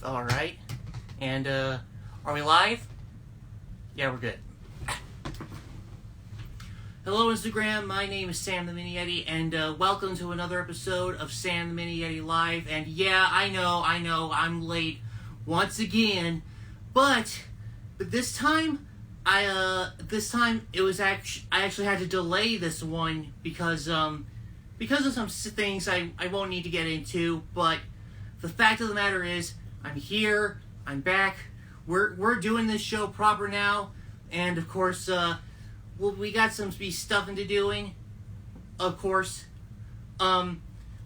Alright. And, are we live? Yeah, we're good. Hello, Instagram. My name is Sam the Mini Yeti, and welcome to another episode of Sam the Mini Yeti Live. And yeah, I know, I'm late once again, but this time, I actually had to delay this one because of some things I won't need to get into. But the fact of the matter is, I'm here, I'm back. We're doing this show proper now, and of course, we got some stuff into doing, of course. I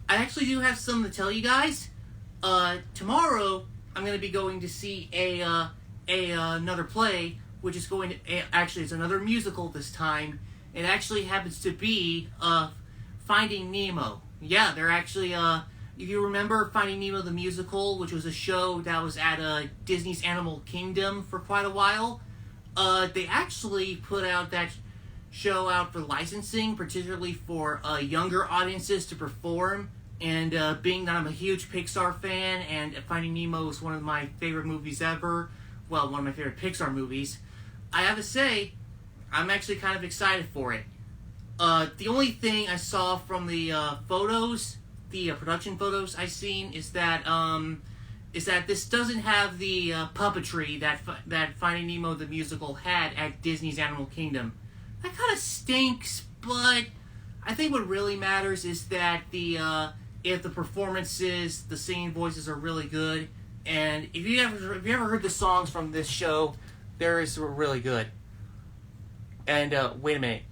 actually do have something to tell you guys. Tomorrow, I'm going to be going to see another play, which is going to, actually, it's another musical this time. It actually happens to be, Finding Nemo. Yeah, they're actually, if you remember Finding Nemo the musical, which was a show that was at, Disney's Animal Kingdom for quite a while, they actually put out that show out for licensing, particularly for younger audiences to perform. And being that I'm a huge Pixar fan, and Finding Nemo is one of my favorite movies ever, well, one of my favorite Pixar movies, I have to say, I'm actually kind of excited for it. The only thing I saw from the photos, the production photos I've seen, is that this doesn't have the puppetry that Finding Nemo the musical had at Disney's Animal Kingdom. That kind of stinks, but I think what really matters is that if the performances, the singing voices are really good, and if you ever heard the songs from this show, they're really good. And wait a minute,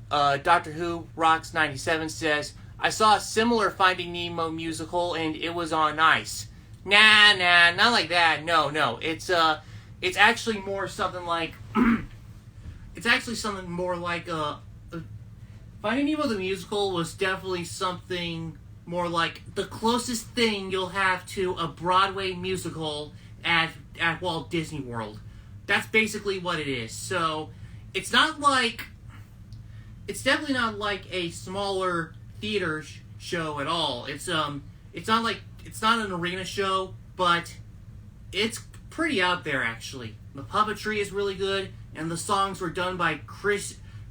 Doctor Who Rocks 97 says, I saw a similar Finding Nemo musical and it was on ice. Nah, not like that. No, it's actually more something like. It's actually something more like Finding Nemo the musical was definitely something more like the closest thing you'll have to a Broadway musical at Walt Disney World. That's basically what it is. So it's definitely not like a smaller theater show at all. It's not an arena show, but it's pretty out there actually. The puppetry is really good, and the songs were done by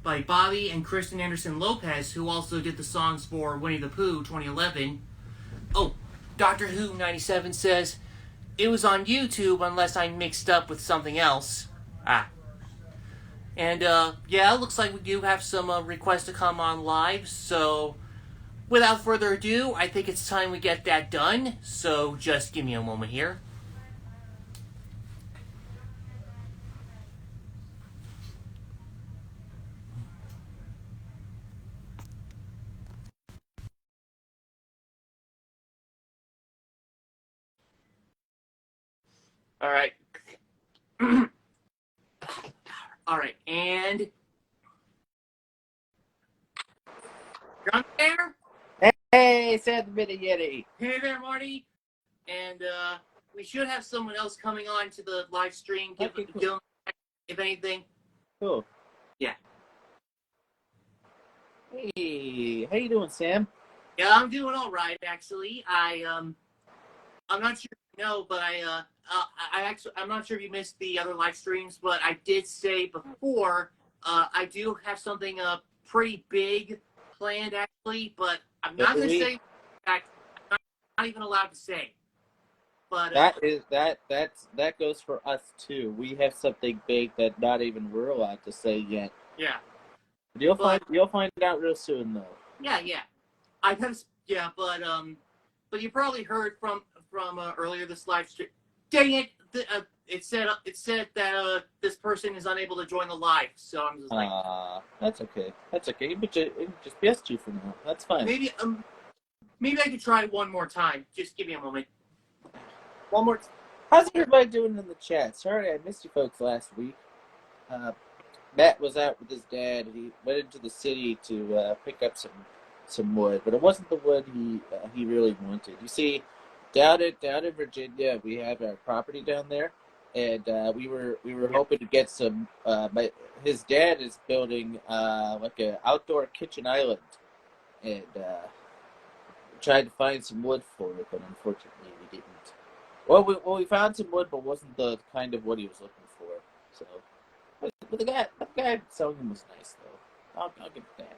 Bobby and Kristen Anderson Lopez, who also did the songs for Winnie the Pooh 2011. Oh, Doctor Who 97 says, it was on YouTube unless I mixed up with something else. And, yeah, it looks like we do have some requests to come on live, so without further ado, I think it's time we get that done, so just give me a moment here. Alright. Alright, and you're on there? Hey, Sam the Mini Yeti. Hey there, Marty. And we should have someone else coming on to the live stream, Okay, cool. If anything. Cool. Yeah. Hey, how you doing, Sam? Yeah, I'm doing all right, actually. I'm not sure if you know, but I'm not sure if you missed the other live streams, but I did say before, I do have something pretty big planned, actually, but I'm not going to say. In fact, I'm not even allowed to say. But that goes for us too. We have something big that not even we're allowed to say yet. Yeah. You'll find out real soon, though. Yeah. But you probably heard from earlier this live stream. Dang it! It said that this person is unable to join the live, so I'm just like. That's okay. But just be us two for now. That's fine. Maybe I could try one more time. Just give me a moment. One more. How's everybody doing in the chat? Sorry I missed you folks last week. Matt was out with his dad. He went into the city to pick up some wood, but it wasn't the wood he really wanted. You see, down in Virginia, we have our property down there, and we were hoping to get some. His dad is building like an outdoor kitchen island, and tried to find some wood for it, but unfortunately we didn't. Well, we found some wood, but wasn't the kind of wood he was looking for. So, but the guy selling him was nice though. I'll give it that.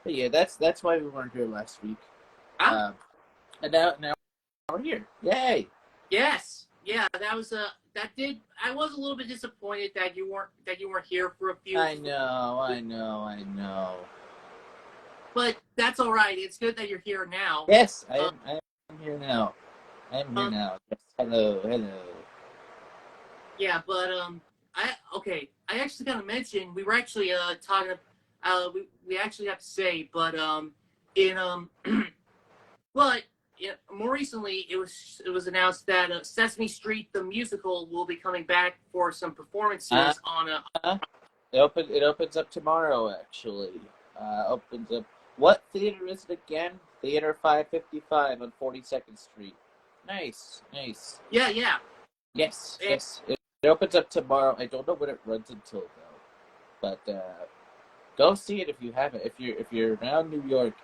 But yeah, that's why we weren't here last week. Ah, Um, and now we're here. Yay! yes, yeah, that was that did. I was a little bit disappointed that you weren't here for a few. I know. But that's all right. It's good that you're here now. Yes, I Uh, am. I am here now. I am here um, now. Yes. Hello. yeah, but I actually gotta mention we were actually talking. We actually have to say, but in but yeah, more recently it was announced that Sesame Street the musical will be coming back for some Uh, performances on a. it opens up tomorrow. Actually, opens up. What theater is it again? Theater 555 on 42nd Street. Nice. Yeah, yeah. Yes, And yes. It opens up tomorrow. I don't know when it runs until though, but go see it if you haven't. If you're around New York,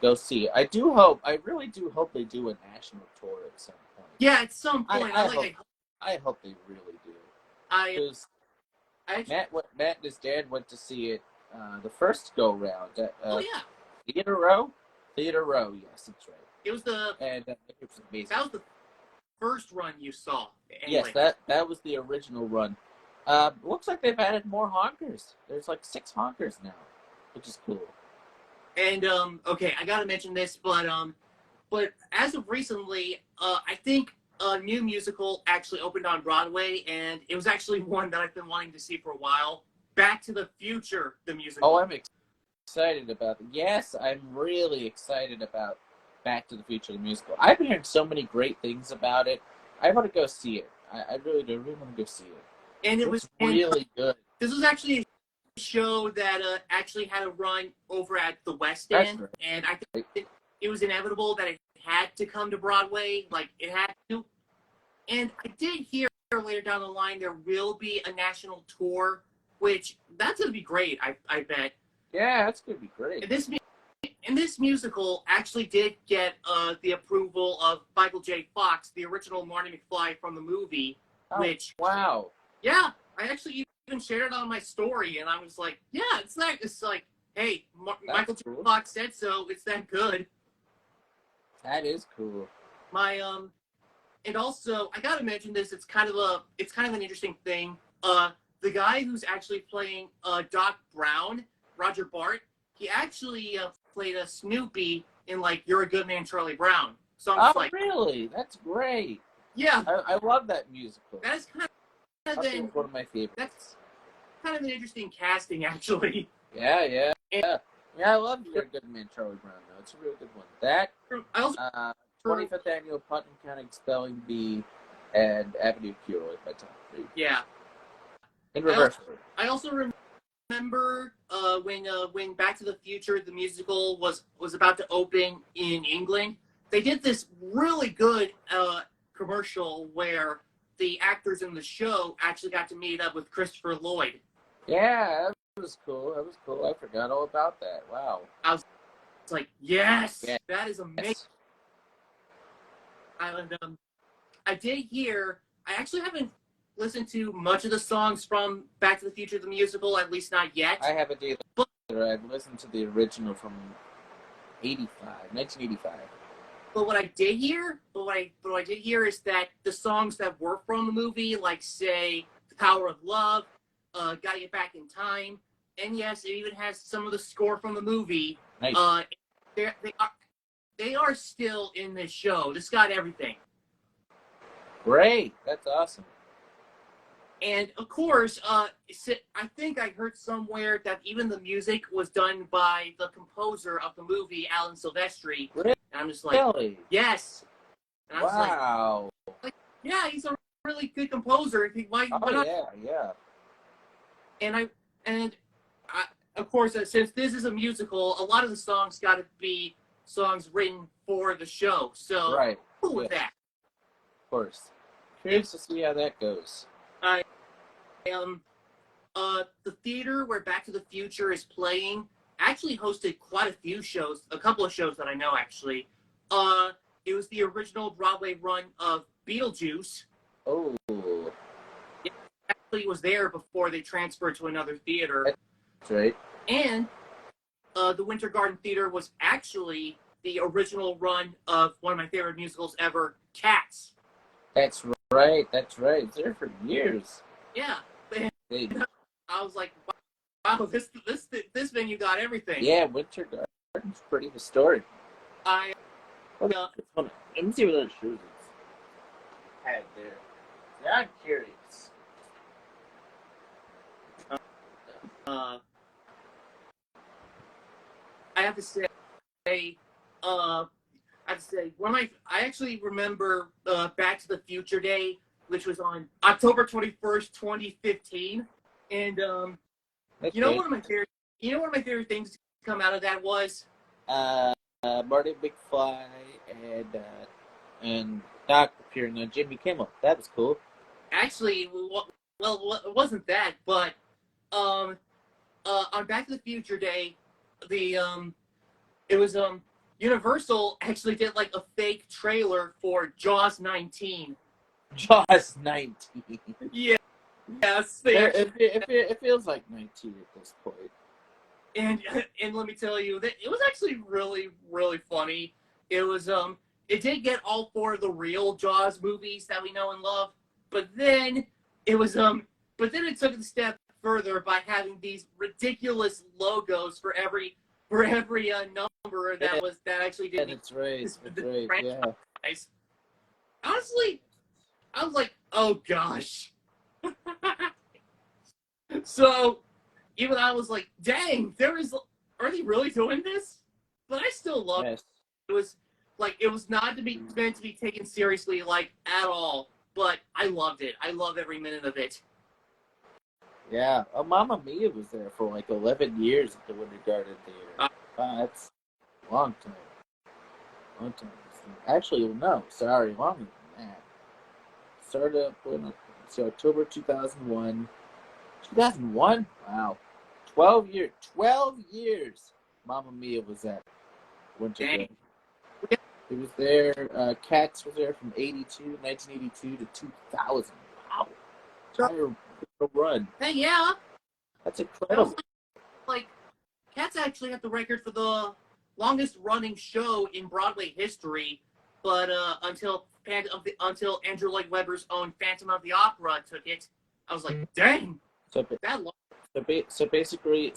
go see it. I really do hope they do a national tour at some point. yeah, at some I point, I hope I hope they really do. I Because I actually, Matt and his dad went to see it the first go round at oh yeah, Theater Row. Theater Row, yes, that's right. it was the And it was amazing. that was the first run you saw Yes, anyway. that was the original run. Looks like they've added more honkers. There's like 6 honkers now, which is cool. And okay, I gotta mention this, but as of recently, I think a new musical actually opened on Broadway, and it was actually one that I've been wanting to see for a while. Back to the Future, the musical. Oh, I'm excited about it. Yes, I'm really excited about Back to the Future the musical. I've been hearing so many great things about it. I want to go see it. I really do. I really want to go see it. And It it looks was and really good. this was actually a show that actually had a run over at the West That's End, right. and I think it was inevitable that it had to come to Broadway, like it had to. And I did hear later down the line there will be a national tour, which that's gonna be great. I bet. Yeah, that's gonna be great. And this musical actually did get the approval of Michael J. Fox, the original Marty McFly from the movie. Oh, Which, wow. yeah, I actually even shared it on my story, and I was like, yeah, it's like, hey, Michael J. Cool. Fox said so. It's that good. That is cool. My And also I gotta mention this. It's kind of an interesting thing. The guy who's actually playing Doc Brown, Roger Bart, he actually played a Snoopy in like You're a Good Man, Charlie Brown. So I'm just Oh, like, really? That's great. yeah, I love that musical. that's kind That's one of my favorites. that's kind of an interesting casting actually. Yeah. And Yeah, I love You're a Good Man, Charlie Brown, though. It's a really good one. That, I also 25th Annual Putnam County Spelling Bee, and Avenue Q are my top 3. yeah. In reverse. I also remember when Back to the Future the musical was about to open in England. They did this really good commercial where the actors in the show actually got to meet up with Christopher Lloyd. Yeah, that was cool. I forgot all about that. Wow. It's like, yes, Yeah. that is amazing. Yes. I did hear. I actually haven't listened to much of the songs from Back to the Future the musical, at least not yet. I haven't either. But I've listened to the original from 1985. But what I did hear is that the songs that were from the movie, like say "The Power of Love," "Gotta Get Back in Time," and yes, it even has some of the score from the movie. Nice. They are still in this show. This got everything. Great. That's awesome. And of course, I think I heard somewhere that even the music was done by the composer of the movie, Alan Silvestri. Really? And I'm just like, yes. And I was Wow. like, yeah, he's a really good composer. Why not? Yeah. And of course, since this is a musical, a lot of the songs got to be songs written for the show. So Right. cool with that. Of course. Curious to see how that goes. The theater where Back to the Future is playing actually hosted quite a few shows, a couple of shows that I know actually. It was the original Broadway run of Beetlejuice. Oh. It actually was there before they transferred to another theater. That's right. And the Winter Garden Theater was actually the original run of one of my favorite musicals ever, Cats. That's right. That's right. It's there for years. Yeah. Hey. I was like, wow, this venue got everything. Yeah, Winter Garden's pretty historic. I Hold on. Let me see what other shoes it's had there. Yeah, I'm curious. I have to say, I actually remember Back to the Future Day, which was on October 21st, 2015, and That's you know great. one of my favorite things to come out of that was Marty McFly and Doc appearing on Jimmy Kimmel. That was cool. actually, well, it wasn't that, but on Back to the Future Day, it was Universal actually did like a fake trailer for Jaws 19. Jaws 19. Yeah, yes, they actually, It feels like 19 at this point. and let me tell you that it was actually really really funny. It was it did get all four of the real Jaws movies that we know and love, but then it took it a step further by having these ridiculous logos for every number that actually did. And it's right. Yeah. Honestly, I was like, oh gosh. So even I was like, dang, are they really doing this? But I still loved it. Yes. It was not meant to be taken seriously like at all. But I loved it. I love every minute of it. Yeah. Oh, Mamma Mia was there for like 11 years at the Winter Garden Theater. That's a long time. Actually, no. Sorry, longer than that. Started up in October 2001. 2001? Wow. 12 years. 12 years. Mamma Mia was at Winter Garden. It was there. Cats was there from 1982 to 2000. Wow. Entire run. Hey, yeah. That's incredible. Like, Cats actually had the record for the longest running show in Broadway history, but until Andrew Lloyd Webber's own Phantom of the Opera took it, I was like, dang, that long. So basically,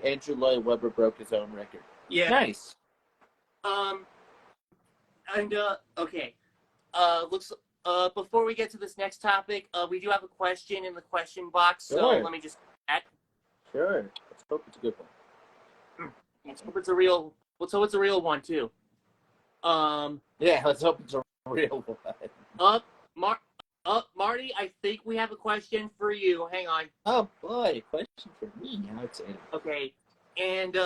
Andrew Lloyd Webber broke his own record. Yeah. Nice. And okay. Before we get to this next topic, we do have a question in the question box. So Sure. let me just add. Sure. Let's hope it's a good one. Let's hope it's a real. Let's hope it's a real one too. Yeah. Let's hope it's a real one. Marty, I think we have a question for you. Hang on. Oh boy, question for me. How exciting. Okay, and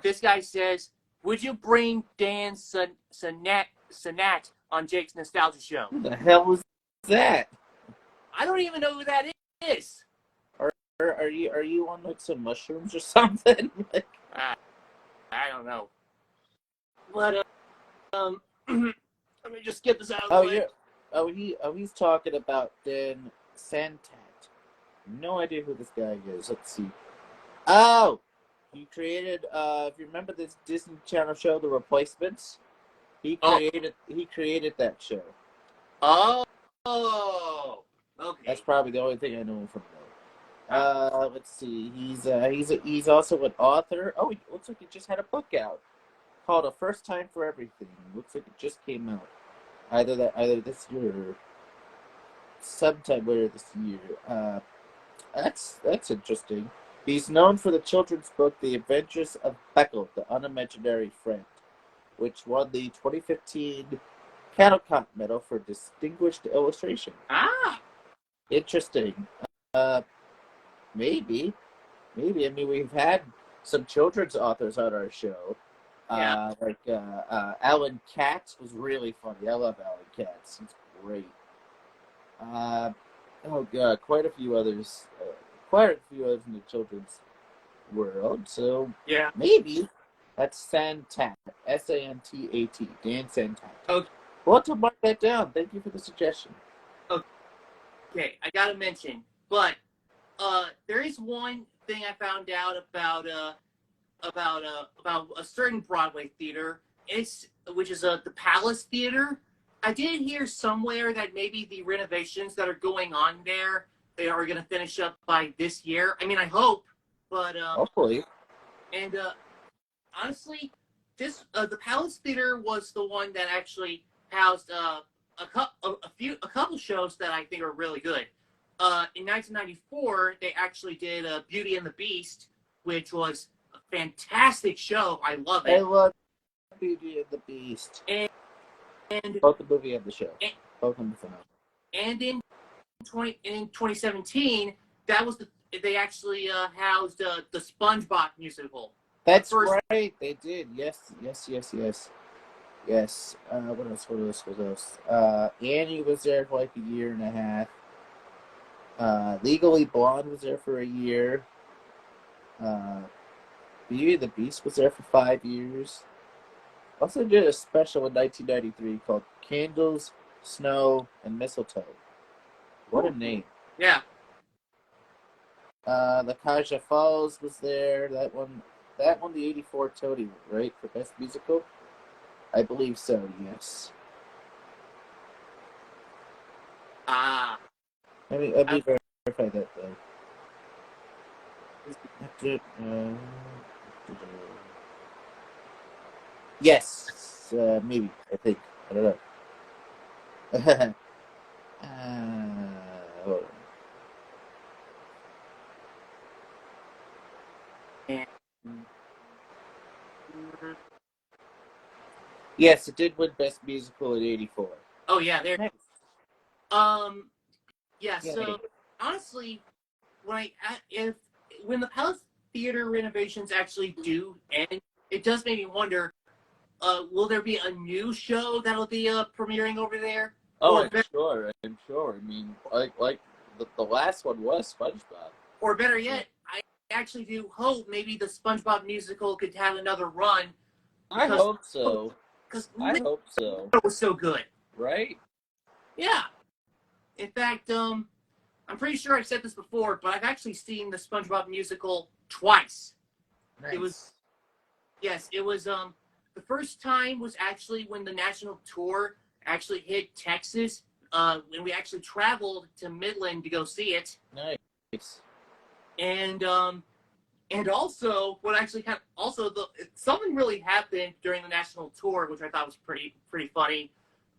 this guy says, would you bring Dan Sanat on Jake's Nostalgia Show? Who the hell was that? I don't even know who that is. Are you on like some mushrooms or something? I don't know. But let me just get this out of the way. He's talking about Dan Santat. No idea who this guy is. Let's see. Oh, he created. If you remember this Disney Channel show, The Replacements, he created that show. Oh, okay. That's probably the only thing I know him from. Let's see. He's also an author. Oh, it looks like he just had a book out called A First Time for Everything. Looks like it just came out. Either this year or sometime later this year. That's interesting. He's known for the children's book The Adventures of Beckle, the Unimaginary Friend, which won the 2015 Caldecott Medal for Distinguished Illustration. Interesting. Maybe. I mean, we've had some children's authors on our show. Yeah. Alan Katz was really funny. I love Alan Katz. He's great. Oh god, quite a few others in the children's world. So yeah, maybe that's Santat, Santat, Dan Santat. Well, to mark that down. Thank you for the suggestion. Okay, I gotta mention, but there is one thing I found out about a certain Broadway theater. Which is the Palace Theater. I did hear somewhere that maybe the renovations that are going on there, they are going to finish up by this year. I mean, I hope, but Hopefully. and honestly, the Palace Theater was the one that actually housed a couple shows that I think are really good. In 1994, they actually did Beauty and the Beast, which was a fantastic show. I love it. I love Beauty and the Beast. And Both the movie and the show. And, Both of them phenomenal. And in 2017, they actually housed the SpongeBob musical. That's right. They did. Yes. What else? Annie was there for like a year and a half. Legally Blonde was there for a year. Beauty and the Beast was there for 5 years. Also did a special in 1993 called Candles, Snow, and Mistletoe. What a name. Yeah. The Kaja Falls was there. That one the 84 Tony, right? For Best Musical? I believe so, yes. Let me verify that, though. Yes, maybe. I think. I don't know. Hold on. Yes, it did win Best Musical in '84. Oh yeah, there. Nice. Yeah. So honestly, when the Palace Theater renovations actually do end, it does make me wonder. Will there be a new show that'll be premiering over there? Oh, I'm sure. I mean, like the last one was SpongeBob. Or better yet, I actually do hope maybe the SpongeBob musical could have another run. I hope so. I hope so. It was so good. Right? Yeah. In fact, I'm pretty sure I've said this before, but I've actually seen the SpongeBob musical twice. Nice. It was the first time was actually when the national tour actually hit Texas, when we actually traveled to Midland to go see it. Nice. And also something really happened during the national tour, which I thought was pretty funny.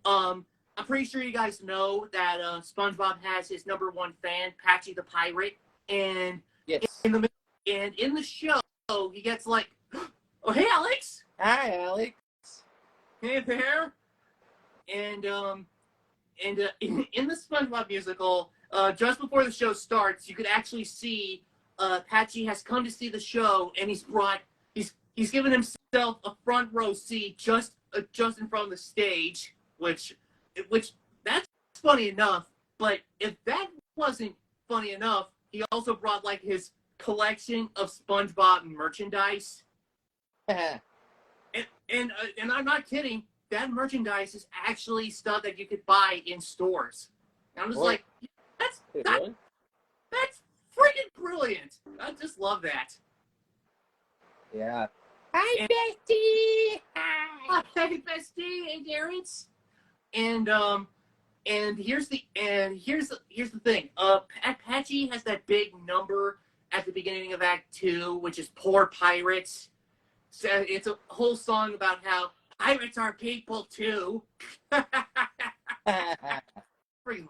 I'm pretty sure you guys know that SpongeBob has his number one fan, Patchy the Pirate, and yes, in the show he gets like, "Oh hey Alex." Hi Alex. Hey there. And in the SpongeBob musical, just before the show starts, you could actually see Patchy has come to see the show, and he's given himself a front row seat just in front of the stage, which that's funny enough. But if that wasn't funny enough, he also brought like his collection of SpongeBob merchandise. and I'm not kidding. That merchandise is actually stuff that you could buy in stores. And I'm just like, that's freaking brilliant. I just love that. Yeah. Hi, Bestie. Hi, Bestie. Hey, Terrence. And here's the thing. Patchy has that big number at the beginning of Act 2, which is "Poor Pirates." So it's a whole song about how pirates are people too. Freaking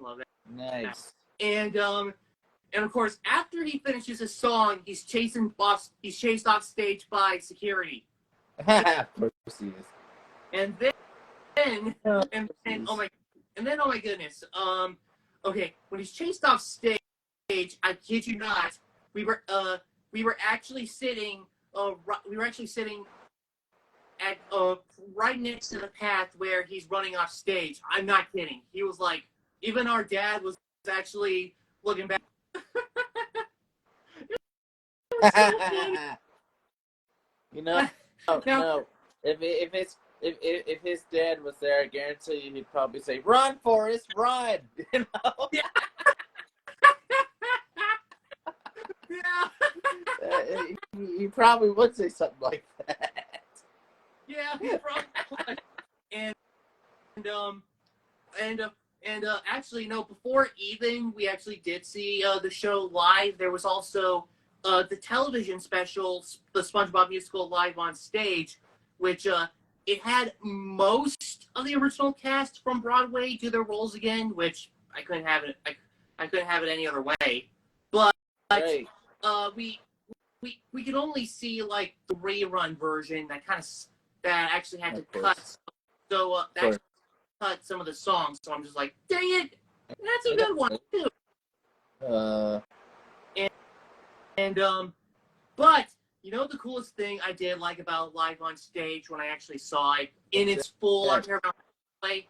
love that. Nice. And of course, after he finishes his song, he's chased off stage by security. Of course he is. And then oh my goodness. Okay, when he's chased off stage, I kid you not, we were actually sitting at right next to the path where he's running off stage. I'm not kidding. He was like, even our dad was actually looking back. You know, no. If if his dad was there, I guarantee you he'd probably say, "Run, Forrest, run!" You know? Yeah. Yeah. He probably would say something like that. Yeah, he probably would. And um and actually, no, before even we actually did see the show live, there was also the television special, the SpongeBob musical live on stage, which it had most of the original cast from Broadway do their roles again, which I couldn't have it. I couldn't have it any other way. But Right. we we could only see like the rerun version that actually had to cut. So that cut some of the songs. So I'm just like, dang it, that's a good one too. And but you know the coolest thing I did like about live on stage when I actually saw it in its full way.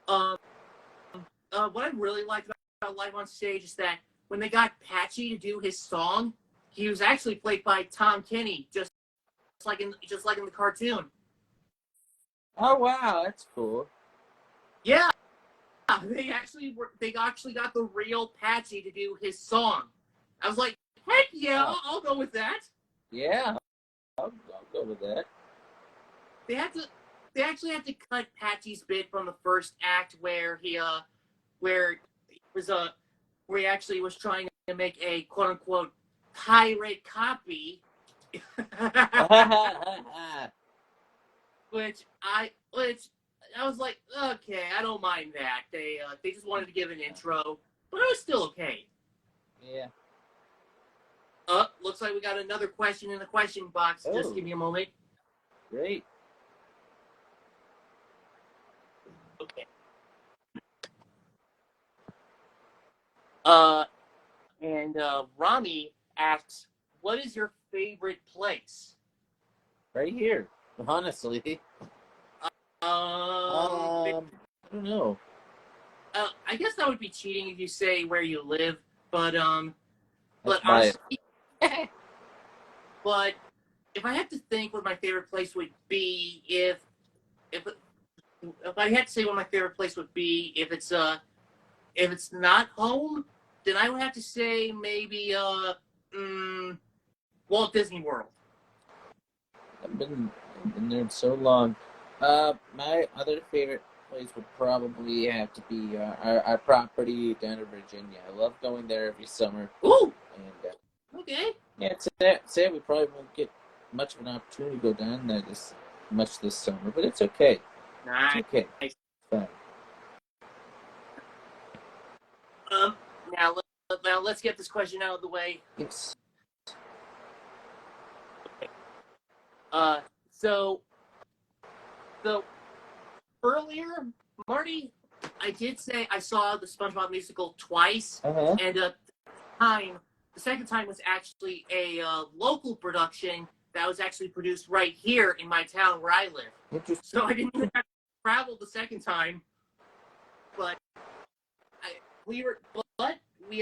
What I really liked about live on stage is that when they got Patchy to do his song, he was actually played by Tom Kenny, just like in the cartoon. Oh wow, that's cool. Yeah, they actually got the real Patchy to do his song. I was like, heck yeah, I'll go with that. Yeah, I'll go with that. They actually had to cut Patchy's bit from the first act where he actually was trying to make a quote unquote pirate copy. which I was like, okay, I don't mind that. They just wanted to give an intro, but it was still okay. Yeah. Looks like we got another question in the question box. Oh. Just give me a moment. Great. Okay. And Rami asks, what is your favorite place? Right here, honestly. I don't know. I guess that would be cheating if you say where you live, but That's honestly, but if I had to think what my favorite place would be, if I had to say what my favorite place would be, if it's not home, then I would have to say maybe Walt Disney World. I've been there so long. My other favorite place would probably have to be our property down in Virginia. I love going there every summer. Ooh. And Okay. yeah, it's sad we probably won't get much of an opportunity to go down there this summer, but it's okay. Nice. It's okay. It's fine. Now let's get this question out of the way. Yes. So earlier, Marty, I did say I saw the SpongeBob musical twice, and the second time was actually a local production that was actually produced right here in my town where I live. Interesting. So I didn't even have to travel the second time, but we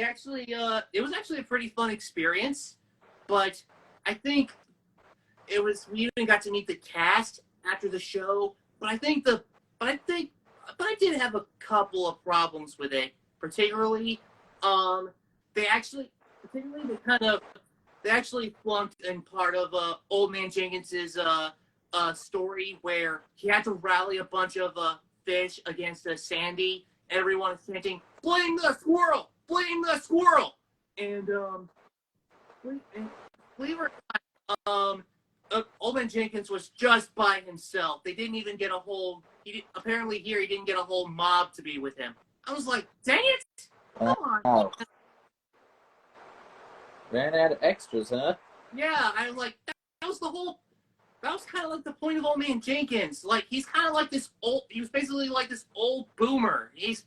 actually it was actually a pretty fun experience. But I think we even got to meet the cast after the show. But I did have a couple of problems with it, particularly they actually flunked in part of Old Man Jenkins's story where he had to rally a bunch of fish against Sandy. Everyone is chanting, "Blame the squirrel! Blame the squirrel!" And believe it or not, Old Man Jenkins was just by himself. They didn't even get a whole. Apparently here he didn't get a whole mob to be with him. I was like, dang it! Come on. Wow. Ran out of extras, huh? Yeah, I was like, that was kind of like the point of Old Man Jenkins. Like he's kind of like this old. He was basically like this old boomer. He's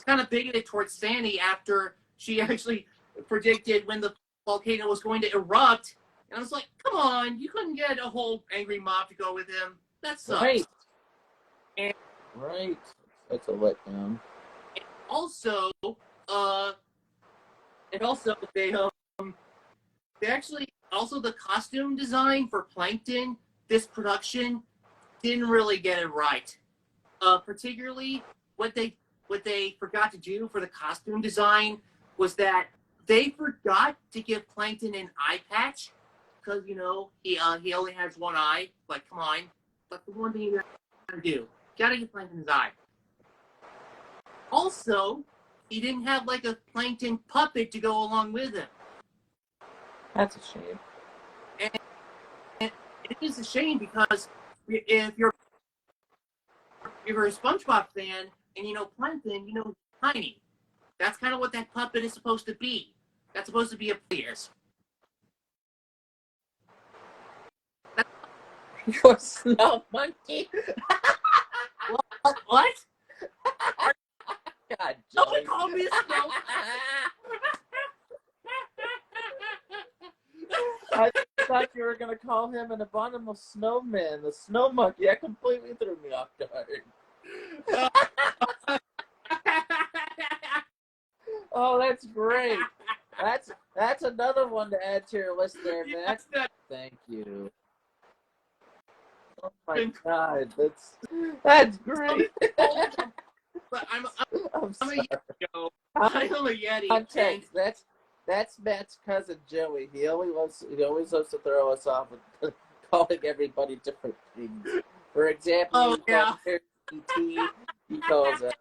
kind of bigoted towards Sandy after she actually predicted when the volcano was going to erupt. And I was like, come on, you couldn't get a whole angry mob to go with him. That sucks. Right. And right. That's a letdown. And also they actually also the costume design for Plankton, this production, didn't really get it right. Particularly what they forgot to do for the costume design was that they forgot to give Plankton an eye patch because he only has one eye. Like, come on, that's the one thing you gotta do. You gotta give Plankton his eye. Also, he didn't have like a Plankton puppet to go along with him. That's a shame. And it is a shame because if you're a SpongeBob fan and you know Plankton, you know he's tiny. That's kind of what that puppet is supposed to be. That's supposed to be a players. You're a snow monkey. What? God, Nobody called me a snow. I thought you were gonna call him an abominable snowman, the snow monkey. That completely threw me off guard. Oh, that's great. That's another one to add to your list there, man. Thank you. Oh my God, that's great. But I'm sorry. a Yeti. Context. That's Matt's cousin Joey. He always loves to throw us off with calling everybody different things. For example, Yeti. He calls an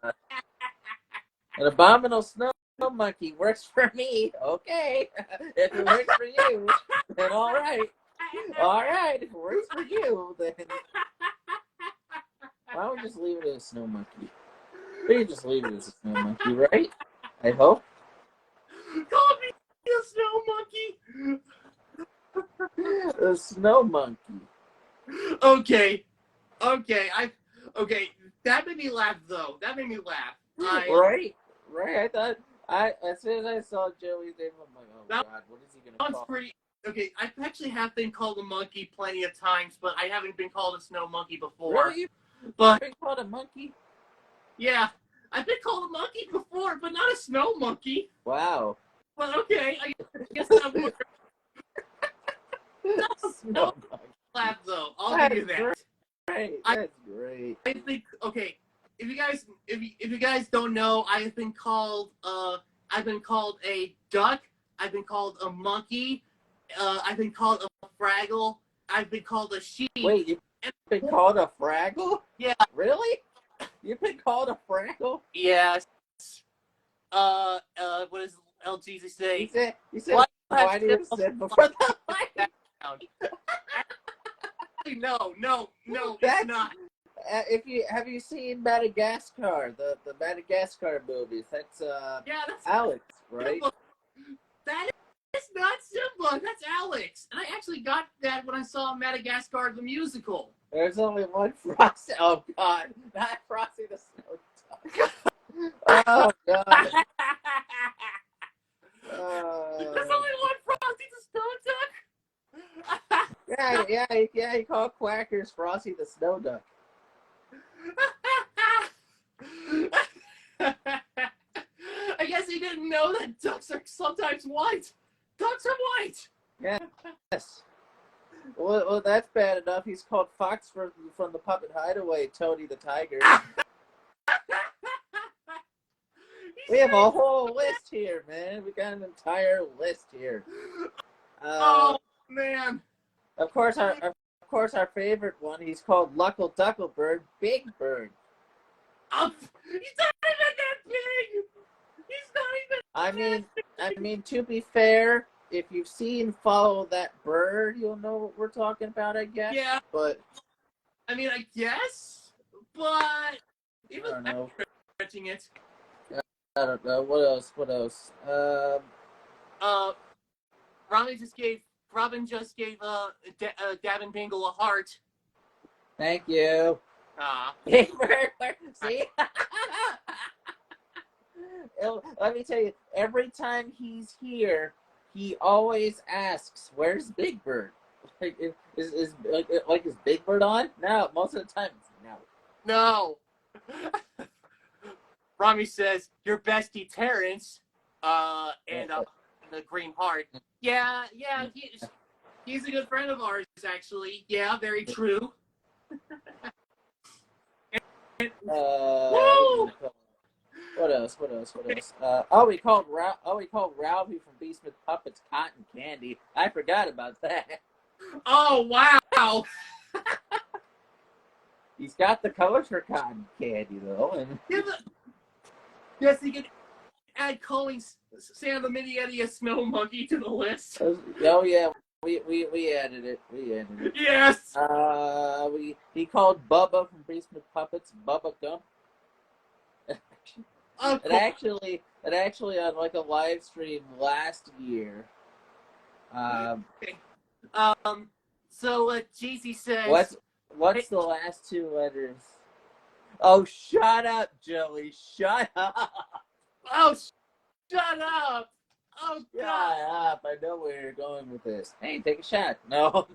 abominable snow monkey. Works for me. Okay, if it works for you, then all right. All right, if it works for you, then why don't we just leave it as a snow monkey? We can just leave it as a snow monkey, right? I hope. Call me a snow monkey. A snow monkey. Okay. That made me laugh though. Right. I thought as soon as I saw Joey's name, I'm like, oh God, what is he gonna call? Pretty. Okay, I actually have been called a monkey plenty of times, but I haven't been called a snow monkey before. Really? But You've been called a monkey? Yeah, I've been called a monkey before, but not a snow monkey. Wow. But okay, I guess that would. No laugh though. I'll give you that. Great. That's great. I think if you guys don't know, I've been called a duck. I've been called a monkey. I've been called a fraggle. I've been called a sheep. Wait, you've been called a fraggle? Yeah. Really? You've been called a fraggle? Yes. What does LGZ say? You said why do you said before the light? No, it's not. Have you seen Madagascar, the Madagascar movies? That's Alex, right? That is not Simba. That's Alex. And I actually got that when I saw Madagascar the musical. There's only one Frosty. Oh God, not Frosty the Snowdrop. Oh God. There's only one Frosty the Snowdrop. Yeah. He called Quackers Frosty the Snow Duck. I guess he didn't know that ducks are sometimes white. Ducks are white. Yes. Well, that's bad enough. He's called Fox from the Puppet Hideaway, Tony the Tiger. We have a whole list here, man. We got an entire list here. Oh man! Of course, our favorite one. He's called Luckle Ducklebird, Big Bird. He's not even that big. He's not even. I mean, to be fair, if you've seen Follow That Bird, you'll know what we're talking about, I guess. Yeah. But I mean, I guess, but even I don't know. Stretching it. I don't know. What else? Robin just gave Davin Bingle a heart. Thank you. See? Let me tell you, every time he's here, he always asks, "Where's Big Bird?" Like, is Big Bird on? No, most of the time it's no. No. Rami says, your bestie Terrence, and the Green Heart. Yeah, he's a good friend of ours, actually. Yeah, very true. Woo! What else? We called Ralphie from Beastman Puppets cotton candy. I forgot about that. Oh, wow. He's got the colors for cotton candy, though. And yes, he could add calling Sam the Mini Yeti a snow monkey to the list. Oh, yeah. We added it. Yes. He called Bubba from Beastman Puppets Bubba Gump. It actually on like a live stream last year. So JC says, what's the last two letters? Oh, shut up, Joey! Shut up! Oh, shut up! Oh, Shut God! up! I know where you're going with this. Hey, take a shot. No.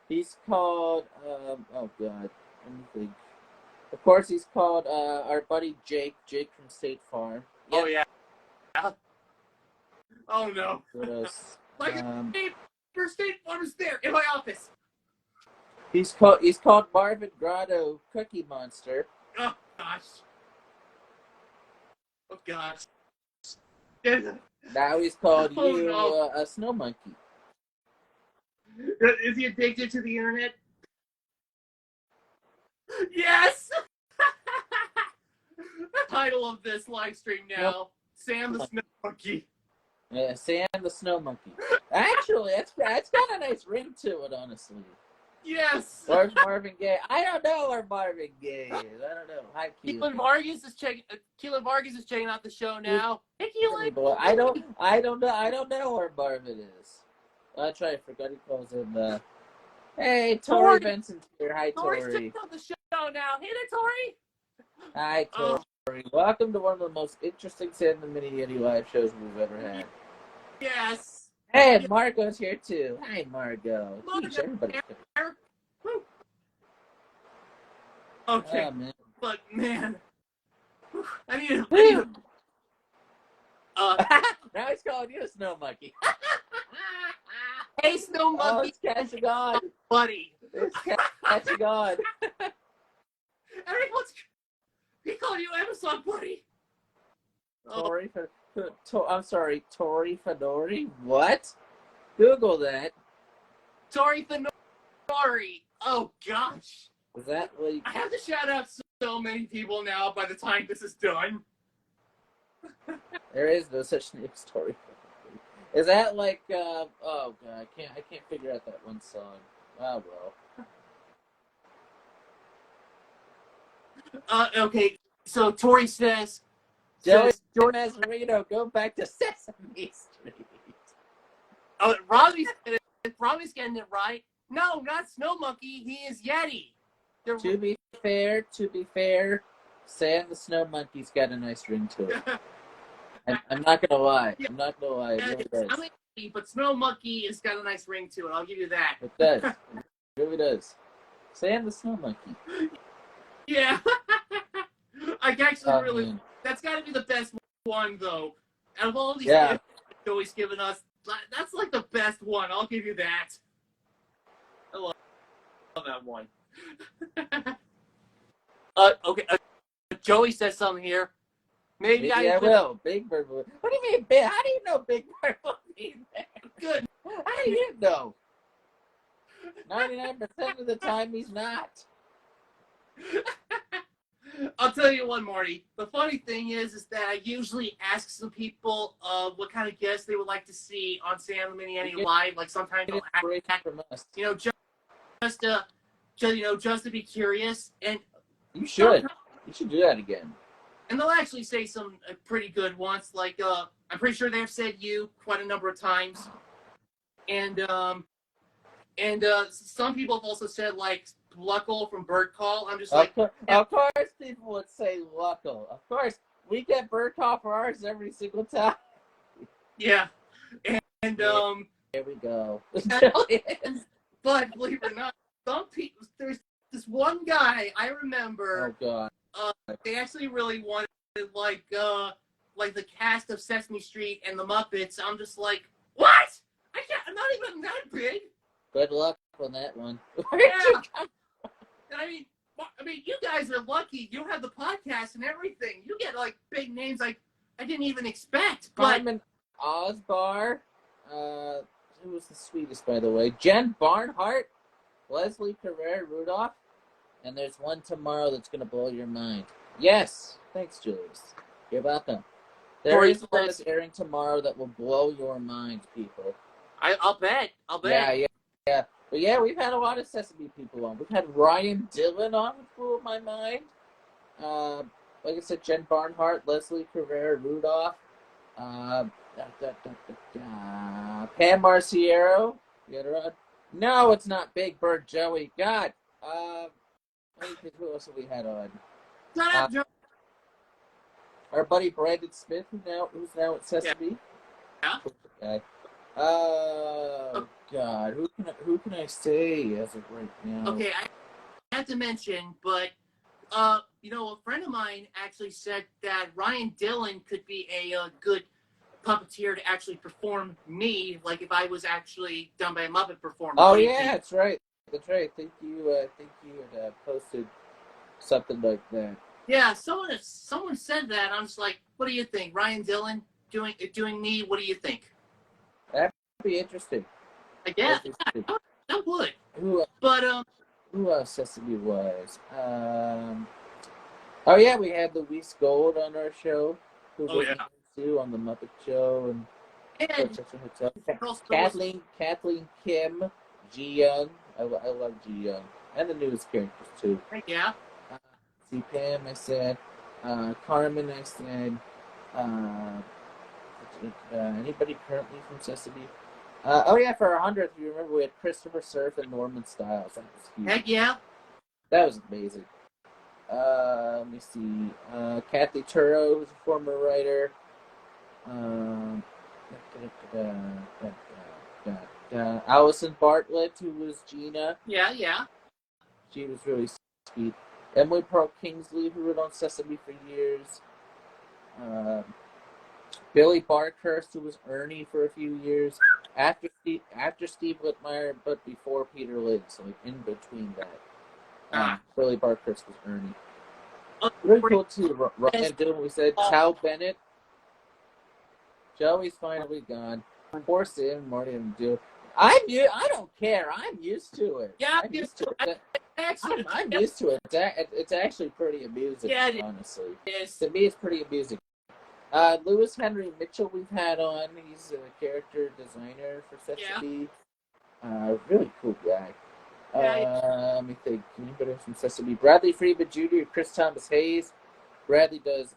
He's called. Oh God. Let me think. Of course, he's called our buddy Jake from State Farm. Yep. Oh yeah. Oh no. What else? First State Farm is there in my office. He's called Marvin Grotto Cookie Monster. Oh gosh. Oh gosh. Now he's called a Snow Monkey. Is he addicted to the internet? Yes! The title of this live stream now, yep. Sam the Snow Monkey. Yeah, Sam the Snow Monkey. Actually, that's got a nice ring to it, honestly. Yes! Where's Marvin Gaye? I don't know where Marvin Gaye is. I don't know. Hi, Keelan Vargas is checking out the show now. Hey, Keelan! I don't know where Marvin is. That's right. I forgot he calls him. Hey, Tori Benson's here. Hi, Tori. Tori's checking out the show now. Hey there, Tori. Hi, Tori. Welcome to one of the most interesting Sam the Mini Yeti live shows we've ever had. Yes. Hey, Margot's here too. Hi, Margot. Jeez, everybody's here. Okay, oh, man. But man, I need now he's calling you a snow monkey. Hey, snow monkey. Oh, it's catching on, buddy. It's catching on. He called you Amazon buddy. Tori, I'm sorry, Tori Fedori. What? Google that. Tori Fedori. Oh gosh. Is that like? I have to shout out so many people now. By the time this is done, there is no such name as Tori. Is that like? Oh god, I can't figure out that one song. Oh well. Okay, so Tori says, Joey Mazarino, go back to Sesame Street. Oh, Robbie's getting it right. No, not Snow Monkey. He is Yeti. To be fair, Sam the Snow Monkey's got a nice ring to it. I'm not gonna lie. Yeah. I'm not gonna lie. It really does. But Snow Monkey has got a nice ring to it. I'll give you that. It does. It really does. Sam the Snow Monkey. Yeah. I actually really. Man. That's got to be the best one, though. Out of all these yeah. Joey's given us, that's like the best one. I'll give you that. I love that one. Okay. Joey says something here. Maybe I will. Big Bird. What do you mean, Big? How do you know Big Bird will be there? Good. How do you know? 99% of the time, he's not. I'll tell you one, Marty. The funny thing is that I usually ask some people what kind of guests they would like to see on Sam the Mini Yeti Live. Like sometimes they'll act from us. Just to be curious. And you should do that again. And they'll actually say some pretty good ones. Like I'm pretty sure they've said you quite a number of times. And some people have also said like Luckel from Bird Call. I'm just of course people would say Luckel. Of course, we get Bird Call for ours every single time. Yeah. And here we go. But believe it or not, some people, there's this one guy I remember. Oh God. They actually really wanted like the cast of Sesame Street and the Muppets. I'm just like, what? I'm not even that big. Good luck on that one. Yeah. I mean, I mean, you guys are lucky. You have the podcast and everything. You get like big names like I didn't even expect. But Carmen Osbar, who was the sweetest, by the way. Jen Barnhart, Leslie Carrere Rudolph, and there's one tomorrow that's going to blow your mind. Yes. Thanks, Julius. You're welcome. There is one that's airing tomorrow that will blow your mind, people. I'll bet. Yeah. But yeah, we've had a lot of Sesame people on. We've had Ryan Dillon on, which blew my mind. Like I said, Jen Barnhart, Leslie Carrere Rudolph, Pam Marciero. You got her on? No, it's not Big Bird Joey. God. Who else have we had on? Shut up, Joe. Our buddy Brandon Smith, who's now at Sesame. Yeah. Okay. Oh God, who can I say as of right now? Okay, I have to mention, but you know, a friend of mine actually said that Ryan Dillon could be a good puppeteer to actually perform me, like if I was actually done by a Muppet performer. Oh yeah, that's right. I think you had posted something like that. Yeah, someone said that. I'm just like, what do you think, Ryan Dillon doing me? What do you think? That'd be interesting. Yeah, that would. Who else Sesame was? Oh yeah, we had Louise Gold on our show. Who too on the Muppet Show and Kathleen Kim, Ji Young. I love Ji Young and the newest characters too. Yeah. See Pam, I said. Carmen, I said. Anybody currently from Sesame? Oh yeah, for our 100th, you remember we had Christopher Surf and Norman Stiles. That was huge. Heck yeah. That was amazing. Let me see. Kathy Turo, who's a former writer. Allison Bartlett, who was Gina. Yeah. She was really sweet. Emily Pearl Kingsley, who wrote on Sesame for years. Billy Barkhurst, who was Ernie for a few years. After Steve Whitmire, but before Peter Lynn, so like in between that. Billy Barkhurst was Ernie. Really cool too. Ryan Dillon, we said. Tal Bennett. Joey's finally gone. Poor Sam, Marty, and Joe. I don't care. I'm used to it. Yeah, I'm used to it. I'm used to it. It's actually pretty amusing, honestly. Yes. To me, it's pretty amusing. Lewis Henry Mitchell we've had on. He's a character designer for Sesame. Really cool guy. Let me think. Anybody from Sesame? Bradley Freeman Jr., Chris Thomas Hayes. Bradley does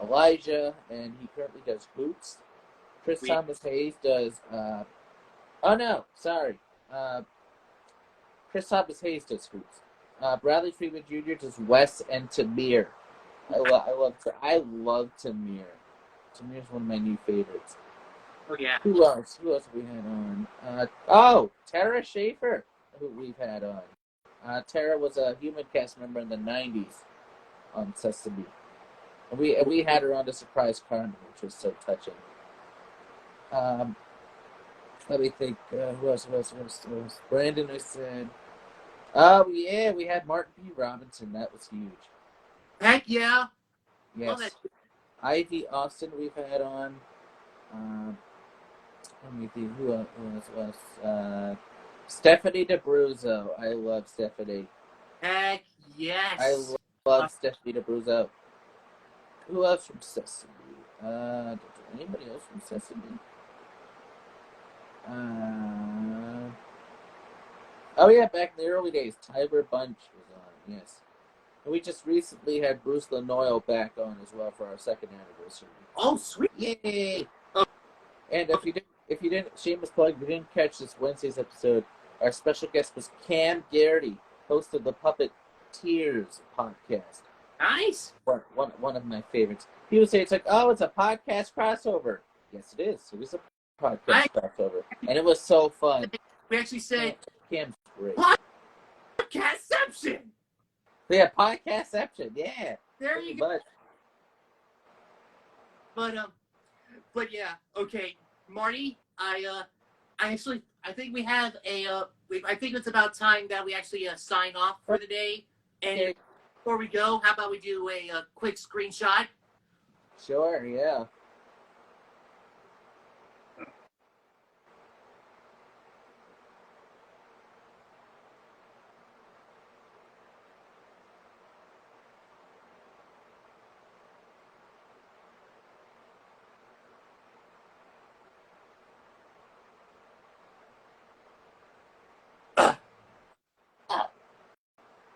Elijah, and he currently does Hoots. Chris Thomas Hayes does... Chris Thomas Hayes does Hoots. Bradley Freeman Jr. does Wes and Tamir. I love Tamir. Tamir's one of my new favorites. Oh yeah. Who else have we had on? Tara Schaefer, who we've had on. Tara was a human cast member in the 90s on Sesame. And we had her on to surprise Carmen, which was so touching. Let me think. Who else? Brandon, I said. Oh yeah, we had Martin P. Robinson. That was huge. Heck yeah. Yes. Ivy Austin we've had on. Let me think. Who else was? Stephanie DeBruzzo. I love Stephanie. Heck yes. I love Stephanie DeBruzzo. Who else from Sesame? Anybody else from Sesame? Oh yeah, back in the early days, Tyler Bunch was on. Yes. And we just recently had Bruce Lanoyle back on as well for our second anniversary. Oh sweet! Yay! And if you didn't, shameless plug, if you didn't catch this Wednesday's episode, our special guest was Cam Garrity, host of the Puppet Tears podcast. Nice. One of my favorites. People say it's like, oh, it's a podcast crossover. Yes, it is. It was a podcast crossover, and it was so fun. We actually said Cam's great. Podcastception. Yeah, podcastception. Yeah. There you go. But yeah, okay, Marty. I think we have a I think it's about time that we actually sign off for the day. And Okay. before we go, how about we do a quick screenshot? Sure, yeah.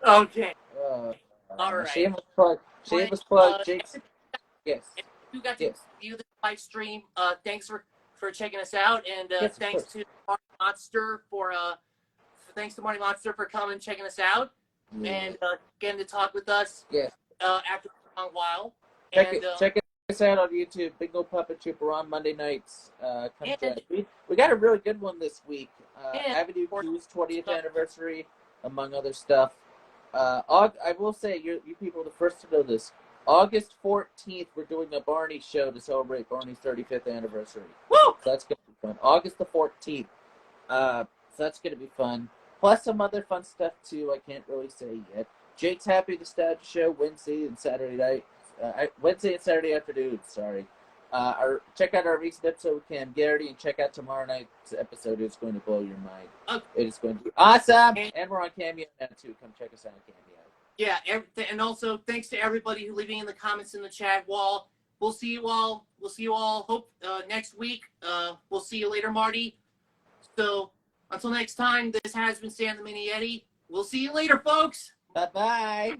Okay. Uh, All right. Shameless plug. Shameless plug. Jake's. Yes. If you got to Yes. view the live stream, thanks for checking us out, and Yes, thanks to Marty Monster for coming and checking us out, Yeah. and getting to talk with us. Yes. After a long while. Check us out on YouTube. Bingo Puppet Trip. We're on Monday nights. Come And- join. We got a really good one this week. And- Avenue Q's 20th anniversary, among other stuff. I will say, you people are the first to know this. August 14th, we're doing a Barney show to celebrate Barney's 35th anniversary. Woo! So that's going to be fun. August the 14th. So that's going to be fun. Plus some other fun stuff, too. I can't really say yet. Jake's Happy Nostalgia Show Wednesday and Saturday night. Wednesday and Saturday afternoon, sorry. Check out our recent episode with Cam Garrity and check out tomorrow night's episode. It's going to blow your mind. Okay. It is going to be awesome. And we're on Cameo now, too. Come check us out on Cameo. Yeah, and also thanks to everybody who leaving in the comments in the chat wall. We'll see you all. Hope next week. We'll see you later, Marty. So until next time, this has been Sam the Mini Yeti. We'll see you later, folks. Bye-bye.